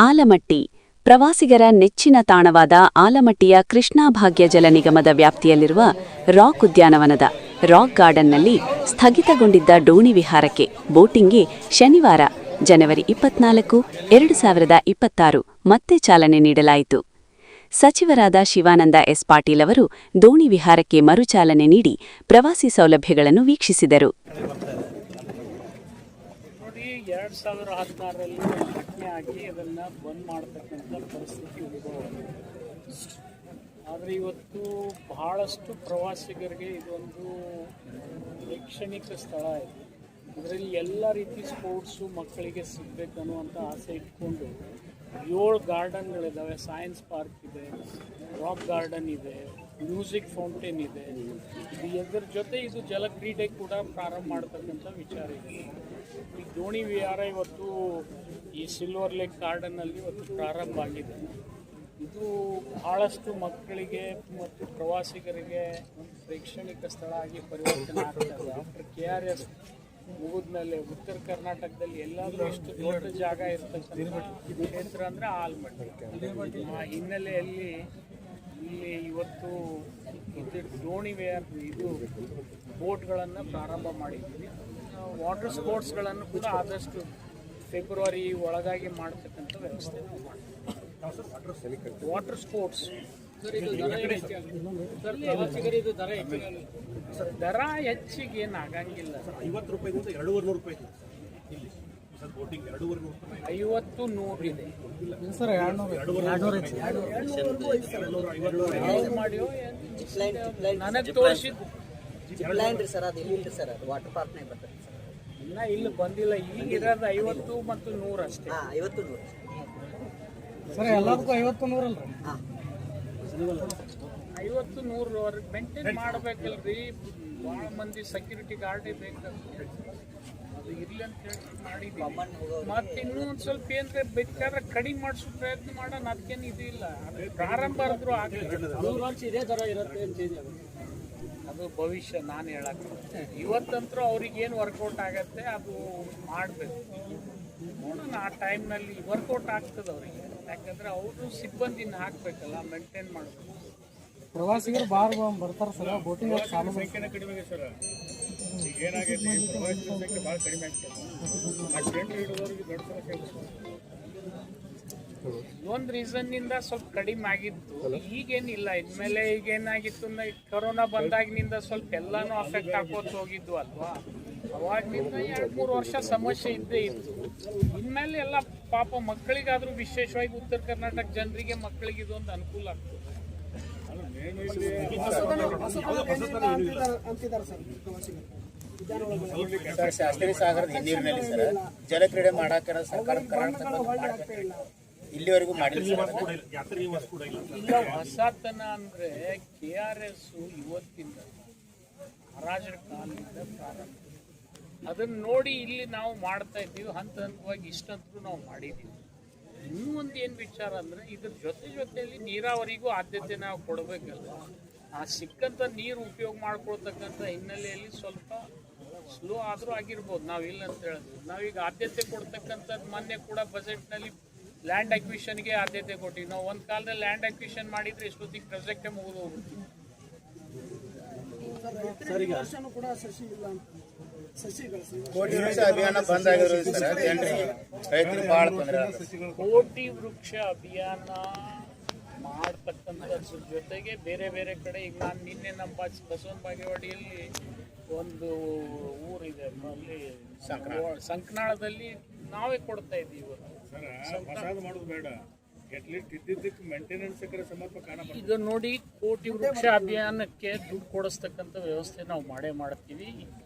ಆಲಮಟ್ಟಿ ಪ್ರವಾಸಿಗರ ನೆಚ್ಚಿನ ತಾಣವಾದ ಆಲಮಟ್ಟಿಯ ಕೃಷ್ಣಾ ಭಾಗ್ಯ ಜಲ ನಿಗಮದ ವ್ಯಾಪ್ತಿಯಲ್ಲಿರುವ ರಾಕ್ ಉದ್ಯಾನವನದ ರಾಕ್ ಗಾರ್ಡನ್ನಲ್ಲಿ ಸ್ಥಗಿತಗೊಂಡಿದ್ದ ಡೋಣಿ ವಿಹಾರಕ್ಕೆ ಬೋಟಿಂಗ್ಗೆ ಶನಿವಾರ ಜನವರಿ 24, 2026 ಮತ್ತೆ ಚಾಲನೆ ನೀಡಲಾಯಿತು. ಸಚಿವರಾದ ಶಿವಾನಂದ ಎಸ್ ಪಾಟೀಲ್ ಅವರು ದೋಣಿ ವಿಹಾರಕ್ಕೆ ಮರುಚಾಲನೆ ನೀಡಿ ಪ್ರವಾಸಿ ಸೌಲಭ್ಯಗಳನ್ನು ವೀಕ್ಷಿಸಿದರು. 2016ರಲ್ಲಿ ಘಟನೆ ಆಗಿ ಅದನ್ನು ಬಂದ್ ಮಾಡತಕ್ಕಂಥ ಪರಿಸ್ಥಿತಿ ಉದ್ಭವವಾಗಿದೆ. ಆದರೆ ಇವತ್ತು ಬಹಳಷ್ಟು ಪ್ರವಾಸಿಗರಿಗೆ ಇದೊಂದು ಶೈಕ್ಷಣಿಕ ಸ್ಥಳ ಇದೆ. ಇದರಲ್ಲಿ ಎಲ್ಲ ರೀತಿ ಸ್ಪೋರ್ಟ್ಸು ಮಕ್ಕಳಿಗೆ ಸಿಗಬೇಕನ್ನುವಂಥ ಆಸೆ ಇಟ್ಕೊಂಡು 7 ಗಾರ್ಡನ್ಗಳಿದ್ದಾವೆ. ಸೈನ್ಸ್ ಪಾರ್ಕ್ ಇದೆ, ರಾಕ್ ಗಾರ್ಡನ್ ಇದೆ, ಮ್ಯೂಸಿಕ್ ಫೌಂಟೇನ್ ಇದೆ. ಇದರ ಜೊತೆ ಇದು ಜಲಕ್ರೀಡೆ ಕೂಡ ಪ್ರಾರಂಭ ಮಾಡ್ತಕ್ಕಂಥ ವಿಚಾರ ಇದೆ. ಈ ದೋಣಿ ವಿಹಾರ ಇವತ್ತು ಈ ಸಿಲ್ವರ್ ಲೇಕ್ ಗಾರ್ಡನ್ನಲ್ಲಿ ಇವತ್ತು ಪ್ರಾರಂಭ ಆಗಿದೆ. ಇದು ಬಹಳಷ್ಟು ಮಕ್ಕಳಿಗೆ ಮತ್ತು ಪ್ರವಾಸಿಗರಿಗೆ ಒಂದು ಶೈಕ್ಷಣಿಕ ಸ್ಥಳ ಆಗಿ ಪರಿವರ್ತನೆ ಆಗ್ತದೆ. ಆಫ್ಟರ್ KRS ಮುಗಿದ್ಮೇಲೆ ಉತ್ತರ ಕರ್ನಾಟಕದಲ್ಲಿ ಎಲ್ಲಾದರೂ ಎಷ್ಟು ದೊಡ್ಡ ಜಾಗ ಇರ್ತಕ್ಕಂಥ ಕ್ಷೇತ್ರ ಅಂದರೆ ಆಲಮಟ್ಟಿ. ಆ ಹಿನ್ನೆಲೆಯಲ್ಲಿ ಇಲ್ಲಿ ಇವತ್ತು ದೋಣಿ ಇದು ಬೋಟ್ಗಳನ್ನು ಪ್ರಾರಂಭ ಮಾಡಿದ್ದೀವಿ. ವಾಟರ್ ಸ್ಪೋರ್ಟ್ಸ್ಗಳನ್ನು ಕೂಡ ಆದಷ್ಟು ಫೆಬ್ರವರಿ ಒಳಗಾಗಿ ಮಾಡ್ತಕ್ಕಂಥ ವ್ಯವಸ್ಥೆ ನಾವು ಮಾಡ್ತೀವಿ. ವಾಟರ್ ಸ್ಪೋರ್ಟ್ಸ್ ದರ ಹೆಚ್ಚಿಗೆ ಏನು ಆಗಂಗಿಲ್ಲ. 50 ರೂಪಾಯಿಗಿಂತ 200 ರೂಪಾಯಿ ಇಲ್ಲಿ 50, 100 ಇದೆ ಸರ್. 200 ಮಾಡಿಯೋ ನನಗೆ ತೋರಿಸಿದ್ದು ಸರ್. ಅದು ಇಲ್ಲ ಸರ್, ಅದು ವಾಟರ್ ಪಾರ್ಕ್ನಾಗ ಬರ್ತದೆ ಸರ್. ಇನ್ನ ಇಲ್ಲಿ ಬಂದಿಲ್ಲ. ಈಗ ಇರೋದು 50 ಮತ್ತು 100 ಅಷ್ಟೇ. 50, 100 ಸರ್. ಎಲ್ಲದಕ್ಕೂ 50, 100 ಅಲ್ರಿ? 50, 100 ಮೇಂಟೈನ್ ಮಾಡ್ಬೇಕಲ್ರಿ. ಭಾಳ ಮಂದಿ ಸೆಕ್ಯೂರಿಟಿ ಗಾರ್ಡೇ ಬೇಕಾಗ್ತದೆ. ಅದು ಇರ್ಲಿ ಅಂತ ಹೇಳಿ ಮಾಡಿದ್ವಿ. ಮತ್ತೆ ಇನ್ನೂ ಒಂದು ಸ್ವಲ್ಪ ಏನ್ರೆ ಬೇಕಾದ್ರೆ ಕಡಿಮೆ ಮಾಡಿಸೋ ಪ್ರಯತ್ನ ಮಾಡೋಣ. ಅದಕ್ಕೇನು ಇದು ಇಲ್ಲ. ಅದು ಪ್ರಾರಂಭ ಆದ್ರೂ ಆಗಲಿ. 100 ವರ್ಷ ಇದೇ ಥರ ಇರುತ್ತೆ ಅಂತ ಅದು ಭವಿಷ್ಯ ನಾನು ಹೇಳಕ್ಕೆ. ಇವತ್ತಂತೂ ಅವ್ರಿಗೇನು ವರ್ಕೌಟ್ ಆಗತ್ತೆ ಅದು ಮಾಡಬೇಕು. ನೋಡೋಣ ಆ ಟೈಮ್ನಲ್ಲಿ ವರ್ಕೌಟ್ ಆಗ್ತದೆ ಅವರಿಗೆ. ಯಾಕಂದರೆ ಅವರು ಸಿಬ್ಬಂದಿನ ಹಾಕಬೇಕಲ್ಲ, ಮೇಂಟೈನ್ ಮಾಡಬೇಕು. ಪ್ರವಾಸಿಗರು ಬರ್ತಾರೆ ಸರ್. ಬೋಟಿಂಗ್ ಸಂಖ್ಯೆನೇ ಕಡಿಮೆ ಆಗಿದೆ ಸರ್. ಈಗ ಏನಾಗೈತಿ, ಪ್ರವಾಸಿಗರ ಸಂಖ್ಯೆ ಭಾಳ ಕಡಿಮೆ ಆಗ್ತದೆ. ಆ ಟೆಂಟ್ ಹಿಡಿದವ್ರಿಗೆ ದೊಡ್ಡ ಸಮಸ್ಯೆ ಆಗುತ್ತೆ. ಒಂದು ರೀಸನ್ನಿಂದ ಸ್ವಲ್ಪ ಕಡಿಮೆ ಆಗಿತ್ತು. ಈಗೇನಿಲ್ಲ. ಇನ್ಮೇಲೆ ಈಗೇನಾಗಿತ್ತು ಅಂದ್ರೆ ಕೊರೋನಾ ಬಂದಾಗಿನಿಂದ ಸ್ವಲ್ಪ ಎಲ್ಲಾನು ಅಫೆಕ್ಟ್ ಹಾಕೋದು ಹೋಗಿದ್ವು ಅಲ್ವಾ. ಅವಾಗಿನಿಂದ 2-3 ವರ್ಷ ಸಮಸ್ಯೆ ಇದ್ದೇ ಇತ್ತು. ಇನ್ಮೇಲೆ ಎಲ್ಲ ಪಾಪ ಮಕ್ಕಳಿಗಾದ್ರೂ, ವಿಶೇಷವಾಗಿ ಉತ್ತರ ಕರ್ನಾಟಕ ಜನರಿಗೆ ಮಕ್ಕಳಿಗೆ ಇದೊಂದು ಅನುಕೂಲ ಆಗ್ತದೆ. ಶಾಸ್ತ್ರಿ ಸಾಗರದ ಹಿನ್ನೀರಿನಲ್ಲಿ ಸರ್ ಜಲಕ್ರೀಡೆ ಮಾಡಾಕ ಸರ್ಕಾರ ಇಲ್ಲಿವರೆಗೂ ಮಾಡಿಲ್ಲ. ಇಲ್ಲ, ಹೊಸತನ ಅಂದ್ರೆ KRS ಇವತ್ತಿಂದ ಹರಾಜರ ಕಾಲದಿಂದ ಪ್ರಾರಂಭ. ಅದನ್ನ ನೋಡಿ ಇಲ್ಲಿ ನಾವು ಮಾಡ್ತಾ ಇದ್ದೀವಿ. ಹಂತ ಹಂತವಾಗಿ ಇಷ್ಟಂತೂ ನಾವು ಮಾಡಿದ್ದೀವಿ. ಇನ್ನೂ ಒಂದು ಏನು ವಿಚಾರ ಅಂದರೆ ಇದ್ರ ಜೊತೆಯಲ್ಲಿ ನೀರಾವರಿಗೂ ಆದ್ಯತೆ ನಾವು ಕೊಡಬೇಕಲ್ಲ. ಆ ಸಿಕ್ಕಂಥ ನೀರು ಉಪಯೋಗ ಮಾಡ್ಕೊಳ್ತಕ್ಕಂಥ ಹಿನ್ನೆಲೆಯಲ್ಲಿ ಸ್ವಲ್ಪ ಸ್ಲೋ ಆದರೂ ಆಗಿರ್ಬೋದು. ನಾವಿಲ್ಲ ಅಂತ ಹೇಳಿದ್ವಿ. ನಾವೀಗ ಆದ್ಯತೆ ಕೊಡ್ತಕ್ಕಂಥದ್ದು ಮೊನ್ನೆ ಕೂಡ ಬಜೆಟ್ನಲ್ಲಿ ಲ್ಯಾಂಡ್ ಅಕ್ವಿಷನ್ಗೆ ಆದ್ಯತೆ ಕೊಟ್ಟಿವಿ. ನಾವು ಒಂದು ಕಾಲದಲ್ಲಿ ಲ್ಯಾಂಡ್ ಅಕ್ವಿಷನ್ ಮಾಡಿದರೆ ಇಷ್ಟೊತ್ತಿಗೆ ಪ್ರಾಜೆಕ್ಟೇ ಮುಗಿದು ಹೋಗ್ಬಿಡ್ತೀವಿ. ಕೋಟಿ ವೃಕ್ಷ ಅಭಿಯಾನ ಬಂದ್ ಆಗಿರೋದು ಸರ್ ಜನರಿಗೆ, ರೈತರಿಗೆ ಭಾಳ ತೊಂದರೆ. ಕೋಟಿ ವೃಕ್ಷ ಅಭಿಯಾನ ಮಾಡ್ತಕ್ಕಂಥದ್ರ ಜೊತೆಗೆ ಬೇರೆ ಬೇರೆ ಕಡೆ ಈಗ ನಾನು ನಿನ್ನೆ ನಮ್ಮ ಬಸವನ ಬಾಗೇವಾಡಿಯಲ್ಲಿ ಒಂದು ಊರಿದೆ, ಅಲ್ಲಿ ಸಂಕನಾಳದಲ್ಲಿ ನಾವೇ ಕೊಡ್ತಾ ಇದ್ದೀವಿ. ಮಾಡೋದು ಬೇಡ, ಅಟ್ಲೀಸ್ಟ್ ಇದ್ದಿದ್ದಕ್ಕೆ ಮೇಂಟೆನೆನ್ಸ್ ಸಮರ್ಪಕ. ಈಗ ನೋಡಿ, ಕೋಟಿ ವೃಕ್ಷ ಅಭಿಯಾನಕ್ಕೆ ದುಡ್ಡು ಕೊಡಿಸ್ತಕ್ಕಂಥ ವ್ಯವಸ್ಥೆ ನಾವು ಮಾಡ್ತೀವಿ.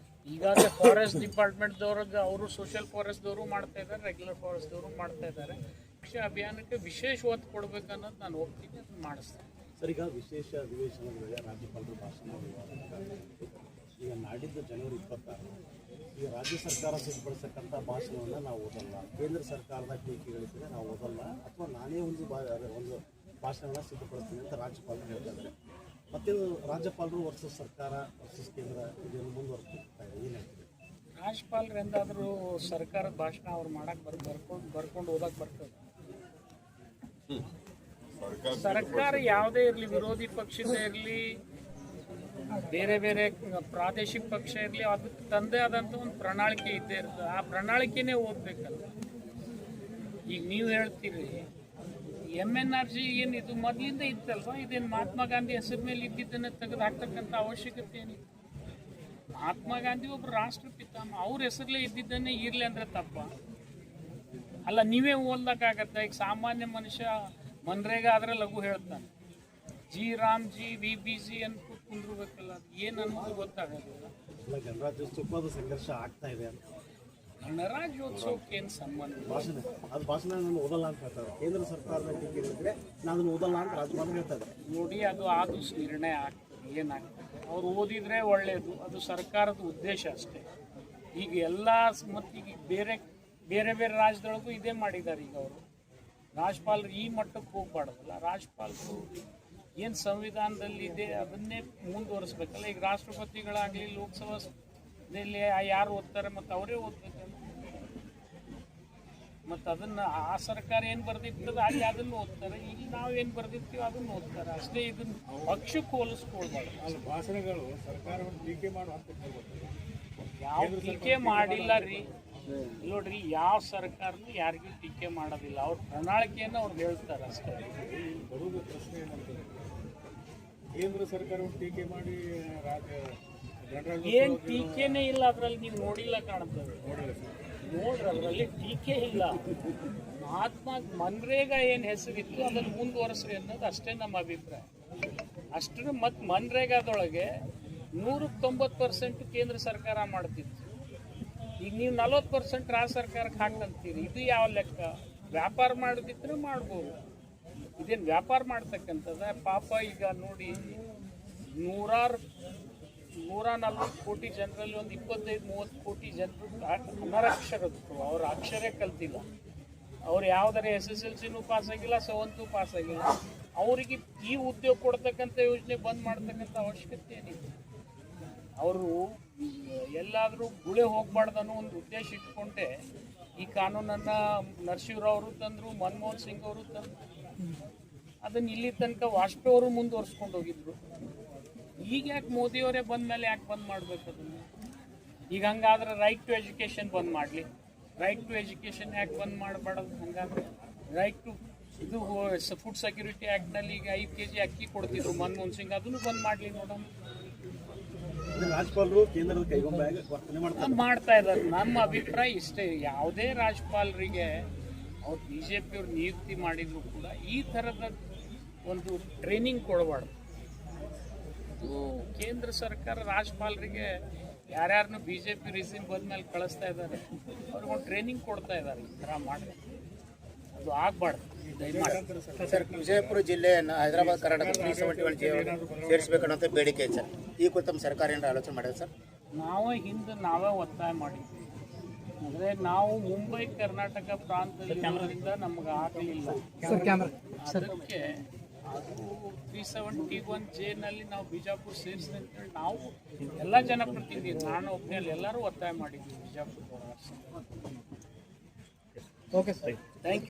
ಈಗಾಗಲೇ ಫಾರೆಸ್ಟ್ ಡಿಪಾರ್ಟ್ಮೆಂಟ್ದವ್ರಿಗೆ ಅವರು ಸೋಷಿಯಲ್ ಫಾರೆಸ್ಟ್ದವರು ಮಾಡ್ತಾ ಇದ್ದಾರೆ, ರೆಗ್ಯುಲರ್ ಫಾರೆಸ್ಟ್ದವರು ಮಾಡ್ತಾ ಇದ್ದಾರೆ. ವೃಕ್ಷ ಅಭಿಯಾನಕ್ಕೆ ವಿಶೇಷ ಒತ್ತು ಕೊಡಬೇಕು ಅನ್ನೋದು ನಾನು ಹೋಗ್ತೀನಿ, ಅದನ್ನು ಮಾಡಿಸ್ತೇನೆ. ಸರ್, ಈಗ ವಿಶೇಷ ಅಧಿವೇಶನದ ವೇಳೆ ರಾಜ್ಯಪಾಲರು ಭಾಷಣ ಈಗ ನಾಡಿದ್ದು ಜನವರಿ 26 ಈಗ ರಾಜ್ಯ ಸರ್ಕಾರ ಸಿದ್ಧಪಡಿಸ್ತಕ್ಕಂಥ ಭಾಷಣವನ್ನು ನಾವು ಓದಲ್ಲ, ಕೇಂದ್ರ ಸರ್ಕಾರದ ಟೀಕೆಗಳಿಸಿದ್ರೆ ನಾವು ಓದಲ್ಲ, ಅಥವಾ ನಾನೇ ಒಂದು ಭಾಷಣವನ್ನು ಸಿದ್ಧಪಡಿಸ್ತೀನಿ ಅಂತ ರಾಜ್ಯಪಾಲರು ಹೇಳ್ತಾರೆ. ಮತ್ತೇನು ರಾಜ್ಯಪಾಲರು ವರ್ಸಸ್ ಸರ್ಕಾರ ವರ್ಸಸ್ ಕೇಂದ್ರ ಇದನ್ನು ಮುಂದುವರ್ಸ್ತಾ ಇದೆ, ಏನು ಹೇಳ್ತೀವಿ? ರಾಜ್ಯಪಾಲರು ಎಂದಾದರೂ ಸರ್ಕಾರದ ಭಾಷಣ ಅವ್ರು ಮಾಡಕ್ಕೆ ಬರ್ಕೊಂಡು ಓದಕ್ಕೆ ಬರ್ತದೆ. ಸರ್ಕಾರ ಯಾವುದೇ ಇರಲಿ, ವಿರೋಧಿ ಪಕ್ಷದ ಇರಲಿ, ಬೇರೆ ಬೇರೆ ಪ್ರಾದೇಶಿಕ ಪಕ್ಷ ಇರಲಿ, ಅದಕ್ಕೆ ತಂದೇ ಆದಂಥ ಒಂದು ಪ್ರಣಾಳಿಕೆ ಇದ್ದೇ ಇರ್ತದೆ. ಆ ಪ್ರಣಾಳಿಕೆನೇ ಓದಬೇಕಲ್ಲ. ಈಗ ನೀವು ಹೇಳ್ತೀರಿ MNRG ಏನು ಇದು ಮೊದಲಿಂದ ಇತ್ತಲ್ವ, ಇದೇನು ಮಹಾತ್ಮ ಗಾಂಧಿ ಹೆಸರ ಮೇಲೆ ಇದ್ದಿದ್ದನ್ನು ತೆಗೆದು ಹಾಕ್ತಕ್ಕಂಥ ಅವಶ್ಯಕತೆ ಏನಿದೆ? ಮಹಾತ್ಮ ಗಾಂಧಿ ಒಬ್ಬರು ರಾಷ್ಟ್ರಪಿತ, ಅವ್ರ ಹೆಸರಲ್ಲೇ ಇದ್ದಿದ್ದನ್ನೇ ಇರಲಿ ಅಂದರೆ ತಪ್ಪ ಅಲ್ಲ. ನೀವೇ ಓದ್ಲಕ್ಕಾಗತ್ತೆ. ಈಗ ಸಾಮಾನ್ಯ ಮನುಷ್ಯ ಮನ್ರೇಗಾ ಆದರೆ ಲಘು ಹೇಳ್ತಾನೆ, ಜಿ ರಾಮ್ ಜಿ VBG ಅಂತ ಕುಂದ್ರಬೇಕಲ್ಲ, ಅದು ಏನು ಅನ್ನೋದು ಗೊತ್ತಾಗೋದಿಲ್ಲ. ಗಣರಾಜ್ಯೋತ್ಸವಕ್ಕೂ ಅದು ಸಂಘರ್ಷ ಆಗ್ತಾ ಇದೆ ಅಂತ. ಗಣರಾಜ್ಯೋತ್ಸವಕ್ಕೆ ಏನು ಸಂಬಂಧ? ಭಾಷಣ ನಾನು ಓದಲ್ಲ ಅಂತ ಹೇಳ್ತಾರೆ. ಕೇಂದ್ರ ಸರ್ಕಾರದ ಟೀಕೆ ಹೇಳಿದ್ರೆ ನಾನು ಅದನ್ನು ಓದಲ್ಲ ಅಂತ ರಾಜ್ಯಪಾಲ ಹೇಳ್ತಾರೆ. ನೋಡಿ, ಅದು ಆದು ನಿರ್ಣಯ ಆಗ್ತದೆ, ಏನಾಗ್ತದೆ. ಅವ್ರು ಓದಿದ್ರೆ ಒಳ್ಳೆಯದು, ಅದು ಸರ್ಕಾರದ ಉದ್ದೇಶ ಅಷ್ಟೇ. ಈಗ ಎಲ್ಲ ಮತ್ತು ಈಗ ಬೇರೆ ಬೇರೆ ಬೇರೆ ರಾಜ್ಯದೊಳಗೂ ಇದೇ ಮಾಡಿದ್ದಾರೆ. ಈಗ ಅವರು ರಾಜ್ಯಪಾಲರು ಈ ಮಟ್ಟಕ್ಕೆ ಹೋಗ್ಬಾರ್ದಲ್ಲ. ರಾಜ್ಯಪಾಲರು ಏನು ಸಂವಿಧಾನದಲ್ಲಿದೆ ಅದನ್ನೇ ಮುಂದುವರಿಸ್ಬೇಕಲ್ಲ. ಈಗ ರಾಷ್ಟ್ರಪತಿಗಳಾಗಲಿ ಲೋಕಸಭಾದಲ್ಲಿ ಯಾರು ಓದ್ತಾರೆ ಮತ್ತು ಅವರೇ ಓದ್ಬೇಕಲ್ಲ. ಮತ್ತು ಅದನ್ನು ಆ ಸರ್ಕಾರ ಏನು ಬರೆದಿರ್ತದೆ ಅಲ್ಲಿ ಅದನ್ನು ಓದ್ತಾರೆ, ಈಗ ನಾವೇನು ಬರೆದಿರ್ತೀವಿ ಅದನ್ನು ಓದ್ತಾರೆ ಅಷ್ಟೇ. ಇದನ್ನು ಪಕ್ಷಕ್ಕೆ ಹೋಲಿಸ್ಕೊಳ್ಬಾರ್ದು. ಭಾಷಣಗಳು ಸರ್ಕಾರವನ್ನು ಟೀಕೆ ಮಾಡುವ ಯಾವ ಟೀಕೆ ಮಾಡಿಲ್ಲ ರೀ. ನೋಡ್ರಿ, ಯಾವ ಸರ್ಕಾರನೂ ಯಾರಿಗೂ ಟೀಕೆ ಮಾಡೋದಿಲ್ಲ. ಅವ್ರ ಪ್ರಣಾಳಿಕೆಯನ್ನು ಅವ್ರು ಹೇಳ್ತಾರೆ ಅಷ್ಟೇ. ಬರುವುದು ಪ್ರಶ್ನೆ ಏನಂತ, ಕೇಂದ್ರ ಸರ್ಕಾರವನ್ನು ಟೀಕೆ ಮಾಡಿ ಏನು ಟೀಕೆನೇ ಇಲ್ಲ ಅದರಲ್ಲಿ. ನೀವು ನೋಡಿಲ್ಲ ಕಾಣ್ತದೆ. ನೋಡ್ರಿ, ಅದರಲ್ಲಿ ಟೀಕೆ ಇಲ್ಲ. ಮಹಾತ್ಮ ಮನ್ರೇಗಾ ಏನು ಹೆಸರಿತ್ತು ಅದನ್ನು ಮುಂದುವರಿಸ್ರಿ ಅನ್ನೋದು ಅಷ್ಟೇ ನಮ್ಮ ಅಭಿಪ್ರಾಯ. ಅಷ್ಟರ ಮತ್ತು ಮನ್ರೇಗಾದೊಳಗೆ 190% ಕೇಂದ್ರ ಸರ್ಕಾರ ಮಾಡ್ತಿತ್ತು. ಈಗ ನೀವು 40% ರಾಜ್ಯ ಸರ್ಕಾರಕ್ಕೆ ಹಾಕಂತೀರಿ. ಇದು ಯಾವ ಲೆಕ್ಕ? ವ್ಯಾಪಾರ ಮಾಡೋದಿದ್ರೆ ಮಾಡ್ಬೋದು, ಇದೇನು ವ್ಯಾಪಾರ ಮಾಡ್ತಕ್ಕಂಥದ್ದು? ಪಾಪ ಈಗ ನೋಡಿ, 140 ಕೋಟಿ ಜನರಲ್ಲಿ ಒಂದು 25-30 ಕೋಟಿ ಜನರು ಅನಕ್ಷರಸ್ಥರು. ಅವ್ರ ಅಕ್ಷರೇ ಕಲ್ತಿಲ್ಲ. ಅವ್ರು ಯಾವುದರ SSLCನೂ ಪಾಸ್ ಆಗಿಲ್ಲ, 7th ಪಾಸ್ ಆಗಿಲ್ಲ. ಅವರಿಗೆ ಈ ಉದ್ಯೋಗ ಕೊಡ್ತಕ್ಕಂಥ ಯೋಜನೆ ಬಂದ್ ಮಾಡ್ತಕ್ಕಂಥ ಅವಶ್ಯಕತೆ ಏನಿದೆ? ಅವರು ಎಲ್ಲಾದರೂ ಗುಳೆ ಹೋಗ್ಬಾರ್ದು ಅನ್ನೋ ಒಂದು ಉದ್ದೇಶ ಇಟ್ಕೊಂಡೆ ಈ ಕಾನೂನನ್ನು ನರಸಿಂಹರಾವ್ ಅವರು ತಂದರು, ಮನಮೋಹನ್ ಸಿಂಗ್ ಅವರು ತಂದರು. ಅದನ್ನು ಇಲ್ಲಿ ತನಕ ವಾಜಪೇಯಿ ಅವರು ಮುಂದುವರ್ಸ್ಕೊಂಡು ಹೋಗಿದ್ರು. ಈಗ ಯಾಕೆ ಮೋದಿಯವರೇ ಬಂದ ಮೇಲೆ ಯಾಕೆ ಬಂದ್ ಮಾಡಬೇಕು ಅದನ್ನು? ಈಗ ಹಂಗಾದ್ರೆ ರೈಟ್ ಟು ಎಜುಕೇಷನ್ ಬಂದ್ ಮಾಡಲಿ. ರೈಟ್ ಟು ಎಜುಕೇಷನ್ ಯಾಕೆ ಬಂದ್ ಮಾಡಬಾರ್ದು? ಹಂಗಾದ್ರೆ ರೈಟ್ ಟು ಇದು ಫುಡ್ ಸೆಕ್ಯೂರಿಟಿ ಆ್ಯಕ್ಟ್ನಲ್ಲಿ ಈಗ 5 kg ಅಕ್ಕಿ ಕೊಡ್ತಿದ್ರು ಮನಮೋಹನ್ ಸಿಂಗ್, ಅದನ್ನು ಬಂದ್ ಮಾಡಲಿ ನೋಡೋಣ. ರಾಜ್ಯಪಾಲರು ಕೇಂದ್ರದ ಕೈಗೊಂಬೆ ವರ್ತನೆ ಮಾಡ್ತಾ ಇದ್ದಾರೆ. ನಮ್ಮ ಅಭಿಪ್ರಾಯ ಇಷ್ಟೇ, ಯಾವುದೇ ರಾಜ್ಯಪಾಲರಿಗೆ ಅವ್ರು BJP ಅವ್ರು ನಿಯುಕ್ತಿ ಮಾಡಿದ್ರು ಕೂಡ ಈ ಥರದ ಒಂದು ಟ್ರೈನಿಂಗ್ ಕೊಡಬಾರ್ದು. ಇದು ಕೇಂದ್ರ ಸರ್ಕಾರ ರಾಜ್ಯಪಾಲರಿಗೆ ಯಾರ್ಯಾರನ್ನು BJP ರಿಸೀಮ್ ಬಂದ್ಮೇಲೆ ಕಳಿಸ್ತಾ ಇದ್ದಾರೆ, ಅವ್ರಿಗೊಂದು ಟ್ರೈನಿಂಗ್ ಕೊಡ್ತಾ ಇದ್ದಾರೆ. ಈ ಥರ ಮಾಡಿ ಅದು ಆಗಬಾರ್ದು. ಸರ್, ವಿಜಯಪುರ ಜಿಲ್ಲೆಯನ್ನು ಹೈದರಾಬಾದ್ ಕರ್ನಾಟಕ 371 ಸೇರಿಸಬೇಕನ್ನೋಂಥ ಬೇಡಿಕೆ ಇದೆ ಸರ್. ಈ ಕುರಿತು ನಮ್ಮ ಸರ್ಕಾರ ಏನಾರ ಆಲೋಚನೆ ಮಾಡಿದೆ ಸರ್? ನಾವೇ ಒತ್ತಾಯ ಮಾಡಿದ್ವಿ. ಅಂದರೆ ನಾವು ಮುಂಬೈ ಕರ್ನಾಟಕ ಪ್ರಾಂತದಲ್ಲಿರೋದ್ರಿಂದ ನಮ್ಗೆ ಆಗಲಿಲ್ಲ. ಅದಕ್ಕೆ ಅದು 371J ನಾವು ಬಿಜಾಪುರ ಸೇರಿಸಿದೆ ಅಂತೇಳಿ ನಾವು ಎಲ್ಲ ಜನಪ್ರತಿನಿಧಿ, ನಾನು ಒಬ್ಬನಲ್ಲಿ ಎಲ್ಲರೂ ಒತ್ತಾಯ ಮಾಡಿದ್ವಿ Bijapur. Okay sir, thank you.